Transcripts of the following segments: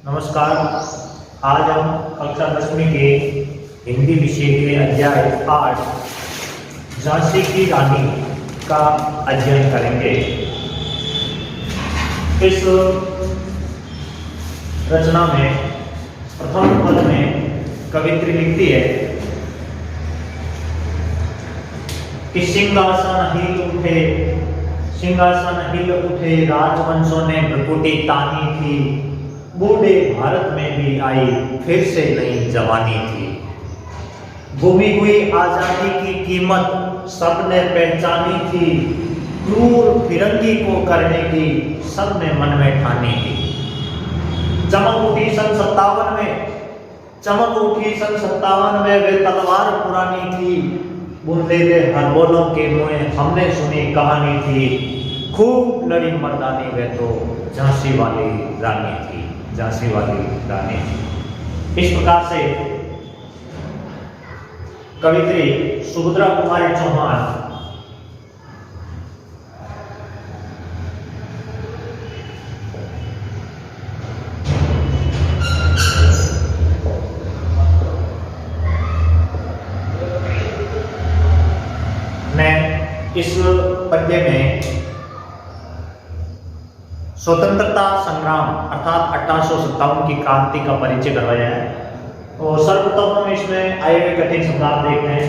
नमस्कार। आज हम कक्षा 10वीं के हिंदी विषय के अध्याय 8 झांसी की रानी का अध्ययन करेंगे। इस रचना में प्रथम पद में कवित्री लिखती है कि सिंहासन हिल उठे राजवंशों ने भ्रुकुटी तानी थी, बूढ़े भारत में भी आई फिर से नई जवानी थी। गुमी हुई आजादी की कीमत सबने पहचानी थी, क्रूर फिरंगी को करने की सबने मन में ठानी थी। चमक उठी सन 57 में वे तलवार पुरानी थी, बुंदेले हरबोलों के मुँह हमने सुनी कहानी थी। खूब लड़ी मर्दानी वे तो झांसी वाली रानी थी, झांसी वाली रानी थी। इस प्रकार से कवित्री सुभद्रा कुमारी चौहान ने इस पद्य में स्वतंत्रता संग्राम अर्थात 1857 की क्रांति का परिचय करवाया है। और सर्वप्रथम हम इसमें आए हुए कठिन शब्दार्थ देखते हैं।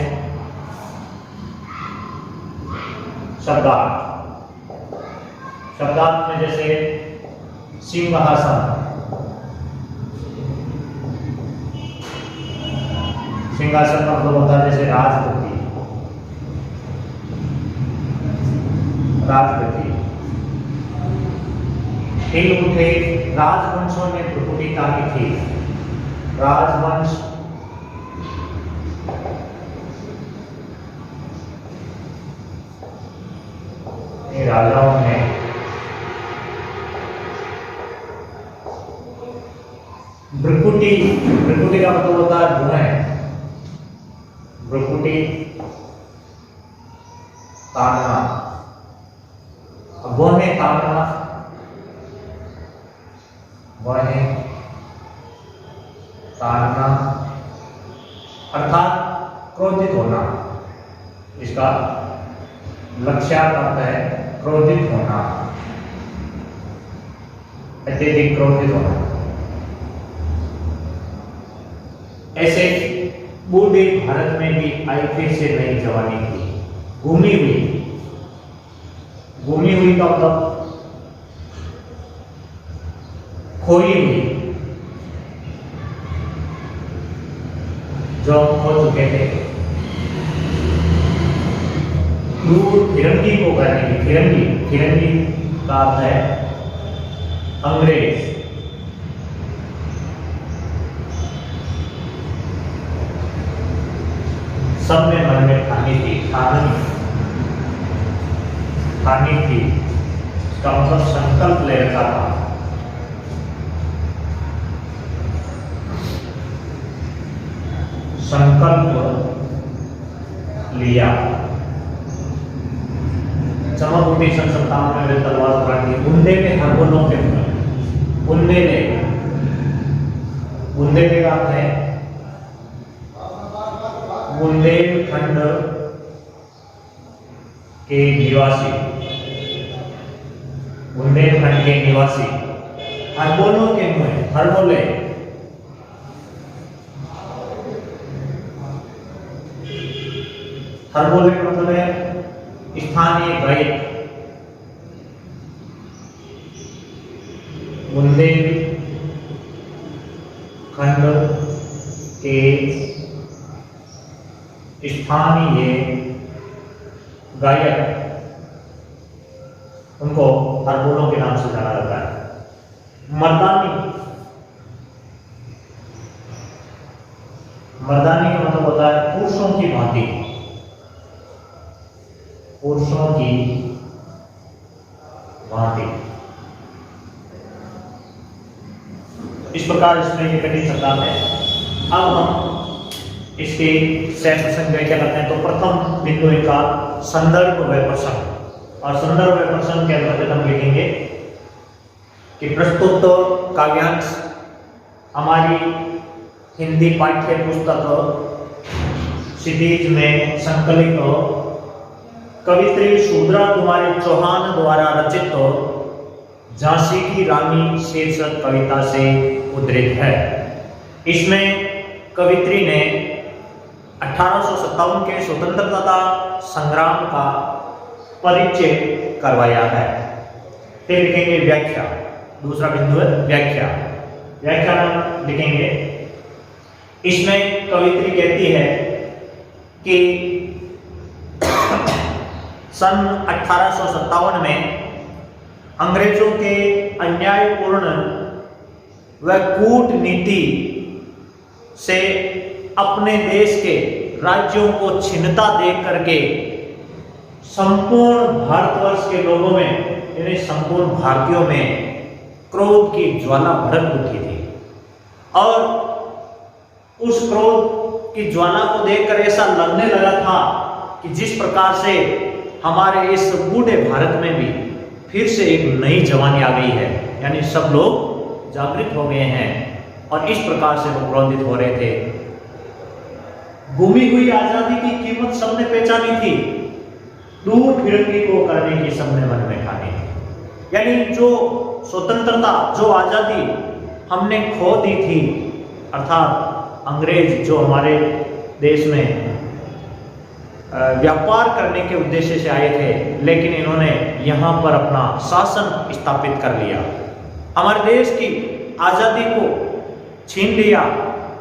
शब्दार्थ में जैसे सिंहासन, सिंहासन का मतलब होता है जैसे राजगद्दी, राजगद्दी। हिल उठे राजवंशों ने भ्रुकुटी तानी थी, राजवंश राजाओं ने भ्रुकुटी, भ्रुकुटी का मतलब होता है भुएं, भ्रुकुटी तानना, भुएं तानना, भुएं तानना अर्थात क्रोधित होना। इसका लक्ष्यार्थ अर्थ है क्रोधित होना, अत्यधिक क्रोधित होना। ऐसे बूढ़े भारत में भी आई फिर से नई जवानी थी। घूमी हुई का मतलब खोई हुई, जो खो चुके थे। क्रूर फिरंगी को करने की, फिरंगी का अर्थ है अंग्रेज। सब ने मन में ठानी थी, इसका मतलब संकल्प ले रखा था। संकल्प लिया। चमक उठी सन 57 में तलवार पुरानी, बुंदे में हरबोलों के मुँह, बुंदेले का अर्थ है बुंदेलखंड के निवासी, बुंदेलखंड के निवासी। हरबोलों के मुँह, हरबोले हरबोले का मतलब है स्थानीय गायक। बुंदेलखंड के स्थानीय गायक, उनको हरबोलों के नाम से जाना जाता है। मर्दानी का मतलब होता है पुरुषों की भांति, पुरुषों की भांति। इस प्रकार इसमें ये कठिन शब्दार्थ है। अब हम इसके सह प्रसंग व्याख्या करते हैं। तो प्रथम बिंदु इनका संदर्भ व प्रसंग, और संदर्भ व प्रसंग के अंतर्गत हम लिखेंगे कि प्रस्तुत काव्यांश हमारी हिंदी पाठ्य पुस्तक सीरीज में संकलित कवित्री सुभद्रा कुमारी चौहान द्वारा रचित झांसी की रानी शीर्षक कविता से उद्धृत है। इसमें कवित्री ने 1857 के स्वतंत्रता संग्राम का परिचय करवाया है। फिर लिखेंगे व्याख्या, दूसरा बिंदु है व्याख्या। व्याख्या नाम लिखेंगे। इसमें कवित्री कहती है कि सन 1857 में अंग्रेजों के अन्यायपूर्ण व कूटनीति से अपने देश के राज्यों को छिनता देख करके संपूर्ण भारतवर्ष के लोगों में यानी संपूर्ण भारतीयों में क्रोध की ज्वाला भड़क उठी थी और उस क्रोध की ज्वाला को देखकर ऐसा लगने लगा था कि जिस प्रकार से हमारे इस बूढ़े भारत में भी फिर से एक नई जवानी आ गई है, यानी सब लोग जागृत हो गए हैं और इस प्रकार से वो क्रोधित हो रहे थे। गुमी हुई आजादी की कीमत सबने पहचानी थी, दूर फिरंगी को करने की सबने मन में ठानी थी। यानी जो स्वतंत्रता, जो आजादी हमने खो दी थी, अर्थात अंग्रेज जो हमारे देश में व्यापार करने के उद्देश्य से आए थे, लेकिन इन्होंने यहाँ पर अपना शासन स्थापित कर लिया, हमारे देश की आजादी को छीन लिया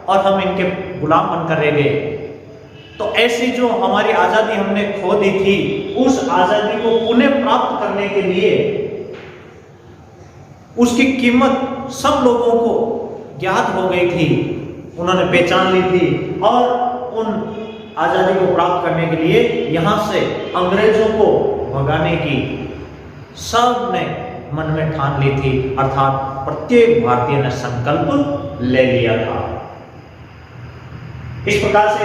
और हम इनके गुलाम बनकर रह गए। तो ऐसी जो हमारी आजादी हमने खो दी थी, उस आजादी को पुनः प्राप्त करने के लिए उसकी कीमत सब लोगों को ज्ञात हो गई थी, उन्होंने पहचान ली थी और उन आजादी को प्राप्त करने के लिए यहां से अंग्रेजों को भगाने की सब ने मन में ठान ली थी, अर्थात प्रत्येक भारतीय ने संकल्प ले लिया था। इस प्रकार से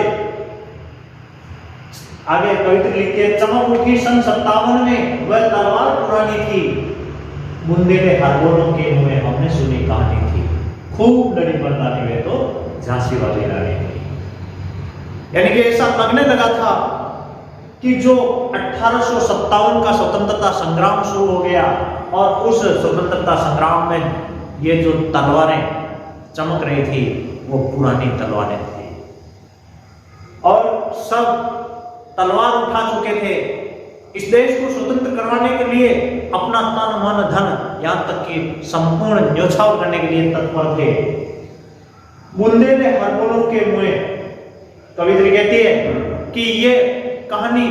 आगे कवित्री लिखते, चमक उठी सन 57 में वह तलवार पुरानी थी, बुंदेले हरबोलों के मुंह में हमने सुनी कहानी थी, खूब लड़ी मर्दानी में तो झांसी वाली रानी थी। यानी कि ऐसा लगने लगा था कि जो 1857 का स्वतंत्रता संग्राम शुरू हो गया और उस स्वतंत्रता संग्राम में ये जो तलवारें चमक रही थी वो पुरानी तलवारें थी और सब तलवार उठा चुके थे। इस देश को स्वतंत्र करवाने के लिए अपना तन मन धन यहां तक कि संपूर्ण न्योछावर करने के लिए तत्पर थे। बुंदेले हरबोलों के मुंह, कवित्री कहती है कि ये कहानी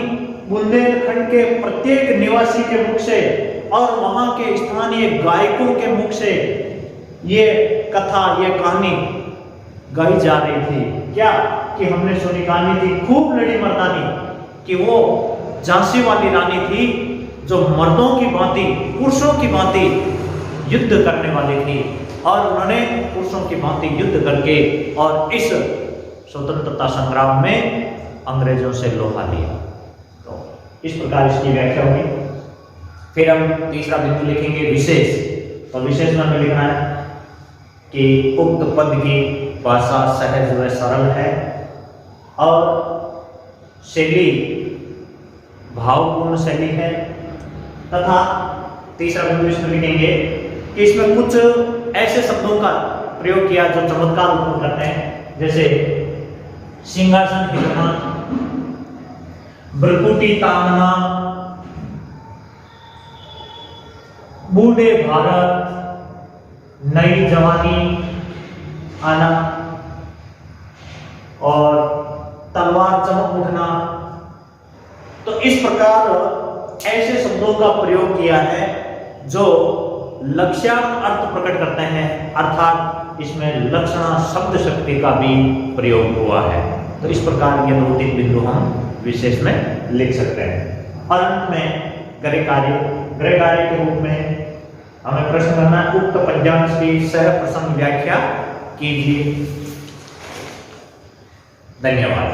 बुंदेलखंड के प्रत्येक निवासी के मुख से और वहां के स्थानीय गायकों के मुख से ये कथा, ये कहानी गाई जा रही थी। क्या कि हमने सुनी कहानी थी, खूब लड़ी मर्दानी, कि वो झांसी वाली रानी थी जो मर्दों की भांति, पुरुषों की भांति युद्ध करने वाली थी और उन्होंने पुरुषों की भांति युद्ध करके और इस स्वतंत्रता संग्राम में अंग्रेजों से लोहा लिया। तो इस प्रकार इसकी व्याख्या होगी। फिर हम तीसरा बिंदु लिखेंगे विशेष। तो विशेष में हमें लिखना है कि उक्त पद की भाषा सहज व सरल है और शैली भावपूर्ण शैली है, तथा तीसरा बिंदु इसमें लिखेंगे कि इसमें कुछ ऐसे शब्दों का प्रयोग किया जो चमत्कार उत्पन्न करते हैं, जैसे सिंहासन हिलना, भ्रकुटी तांगना, बूढ़े भारत, नई जवानी आना और तलवार चमक उठना। तो इस प्रकार ऐसे शब्दों का प्रयोग किया है जो लक्ष्यार्थ अर्थ प्रकट करते हैं, अर्थात इसमें लक्षणा शब्द शक्ति का भी प्रयोग हुआ है। तो इस प्रकार ये 2-3 बिंदु हम विशेष में लिख सकते हैं। और अंत में गृह कार्य के रूप में हमें प्रश्न करना है, उक्त पद्यांश की सह प्रसंग व्याख्या कीजिए। धन्यवाद।